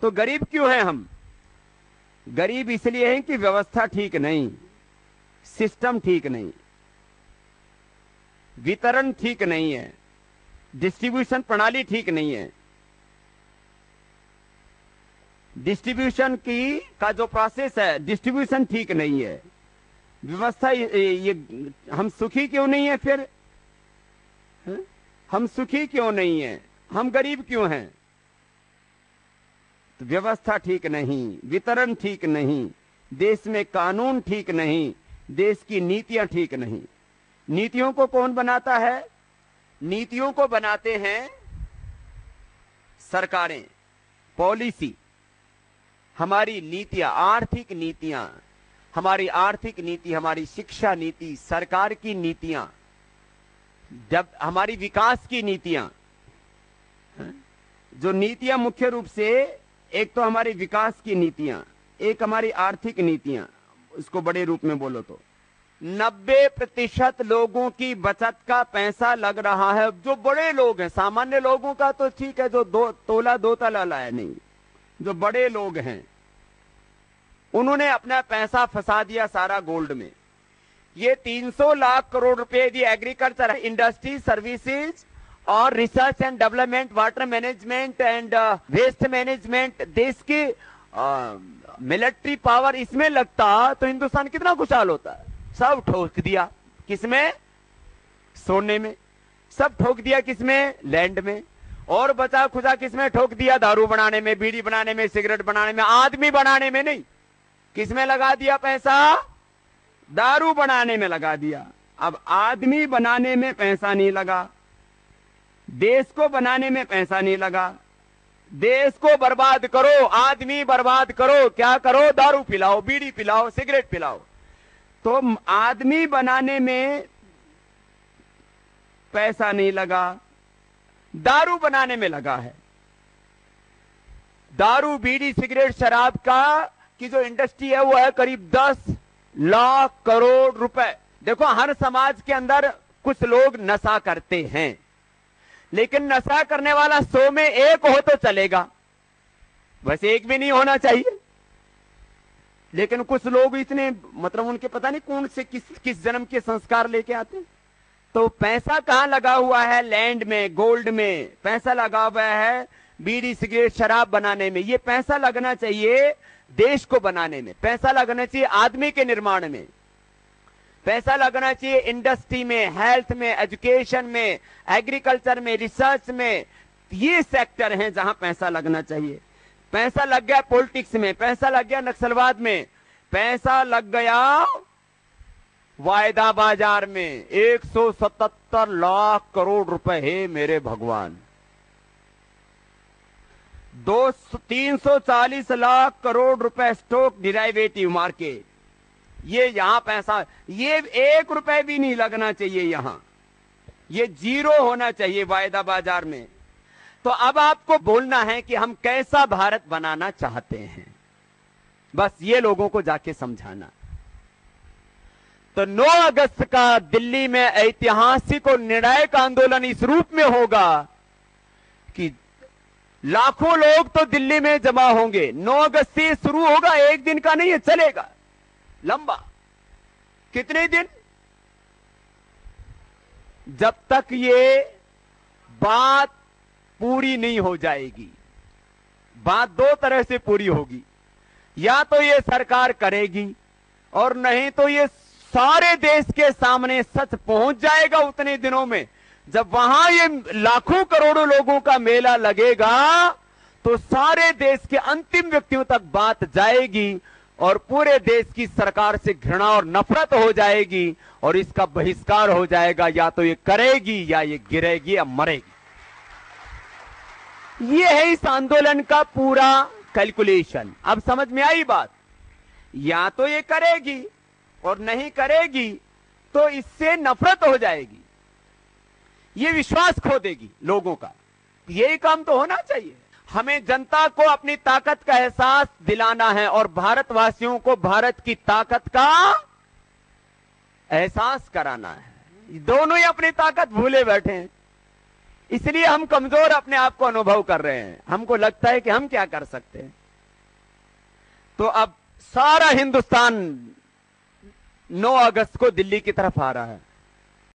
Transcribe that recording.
तो गरीब क्यों हैं हम? गरीब इसलिए हैं कि व्यवस्था ठीक नहीं, सिस्टम ठीक नहीं, वितरण ठीक नहीं है, डिस्ट्रीब्यूशन प्रणाली ठीक नहीं है। डिस्ट्रीब्यूशन की का जो प्रोसेस है, डिस्ट्रीब्यूशन ठीक नहीं है, व्यवस्था ये हम सुखी क्यों नहीं है फिर? हम सुखी क्यों नहीं है? हम गरीब क्यों हैं? तो व्यवस्था ठीक नहीं, वितरण ठीक नहीं, देश में कानून ठीक नहीं, देश की नीतियां ठीक नहीं। नीतियों को कौन बनाता है? नीतियों को बनाते हैं सरकारें, पॉलिसी। हमारी नीतियां, आर्थिक नीतियां, हमारी आर्थिक नीति, हमारी शिक्षा नीति, सरकार की नीतियां, जब हमारी विकास की नीतियां, जो नीतियां मुख्य रूप से, एक तो हमारी विकास की नीतियां, एक हमारी आर्थिक नीतियां, इसको बड़े रूप में बोलो तो 90% लोगों की बचत का पैसा लग रहा है। जो बड़े लोग हैं, सामान्य लोगों का तो ठीक है, जो 2 तोला 2 तला है, नहीं, जो बड़े लोग हैं उन्होंने अपना पैसा फंसा दिया सारा गोल्ड में। ये 300 लाख करोड़ रुपए यदि एग्रीकल्चर, इंडस्ट्री, सर्विसेज और research and development, water management and waste management, देश की मिलिट्री पावर इसमें लगता तो हिंदुस्तान कितना खुशहाल होता। सब ठोक दिया किसमें? सोने में। सब ठोक दिया किसमें? लैंड में। और बचा खुचा किसमें ठोक दिया? दारू बनाने में, बीड़ी बनाने में, सिगरेट बनाने में, आदमी बनाने में नहीं। किसमें लगा दिया पैसा? दारू बनाने में लगा दिया। अब आदमी बनाने में पैसा नहीं लगा, देश को बनाने में पैसा नहीं लगा। देश को बर्बाद करो, आदमी बर्बाद करो, क्या करो? दारू पिलाओ, बीड़ी पिलाओ, सिगरेट पिलाओ। तो आदमी बनाने में पैसा नहीं लगा, दारू बनाने में लगा है। दारू, बीड़ी, सिगरेट, शराब का की जो इंडस्ट्री है वो है करीब 10 लाख करोड़ रुपए। देखो, हर समाज के अंदर कुछ लोग नशा करते हैं, लेकिन नशा करने वाला 100 में 1 हो तो चलेगा, वैसे 1 भी नहीं होना चाहिए। लेकिन कुछ लोग इतने, मतलब उनके पता नहीं कौन से किस जन्म के संस्कार लेके आते हैं। तो पैसा कहां लगा हुआ है? लैंड में, गोल्ड में पैसा लगा हुआ है, बीड़ी, सिगरेट, शराब बनाने में। ये पैसा लगना चाहिए देश को बनाने में, पैसा लगना चाहिए आदमी के निर्माण में, पैसा लगना चाहिए इंडस्ट्री में, हेल्थ में, एजुकेशन में, एग्रीकल्चर में, रिसर्च में। ये सेक्टर हैं जहां पैसा लगना चाहिए। पैसा लग गया पॉलिटिक्स में, पैसा लग गया नक्सलवाद में, पैसा लग गया वायदा बाजार में। 177 लाख करोड़ रुपए है मेरे भगवान। 340 लाख करोड़ रुपए स्टॉक डिराइवेटिव मार्केट। ये यहां पैसा, ये 1 रुपए भी नहीं लगना चाहिए यहां, ये 0 होना चाहिए वायदा बाजार में। तो अब आपको बोलना है कि हम कैसा भारत बनाना चाहते हैं, बस ये लोगों को जाके समझाना। तो 9 अगस्त का दिल्ली में ऐतिहासिक और निर्णायक आंदोलन इस रूप में होगा कि लाखों लोग तो दिल्ली में जमा होंगे। 9 अगस्त से शुरू होगा, एक दिन का नहीं है, चलेगा लंबा। कितने दिन? जब तक ये बात पूरी नहीं हो जाएगी। बात 2 तरह से पूरी होगी, या तो ये सरकार करेगी और नहीं तो ये सारे देश के सामने सच पहुंच जाएगा उतने दिनों में। जब वहां ये लाखों करोड़ों लोगों का मेला लगेगा तो सारे देश के अंतिम व्यक्तियों तक बात जाएगी और पूरे देश की सरकार से घृणा और नफरत हो जाएगी और इसका बहिष्कार हो जाएगा। या तो ये करेगी या ये गिरेगी या मरेगी। ये है इस आंदोलन का पूरा कैलकुलेशन। अब समझ में आई बात? या तो ये करेगी और नहीं करेगी तो इससे नफरत हो जाएगी, ये विश्वास खो देगी लोगों का। यही काम तो होना चाहिए। हमें जनता को अपनी ताकत का एहसास दिलाना है और भारतवासियों को भारत की ताकत का एहसास कराना है। दोनों ही अपनी ताकत भूले बैठे हैं। इसलिए हम कमजोर अपने आप को अनुभव कर रहे हैं। हमको लगता है कि हम क्या कर सकते हैं। तो अब सारा हिंदुस्तान 9 अगस्त को दिल्ली की तरफ आ रहा है।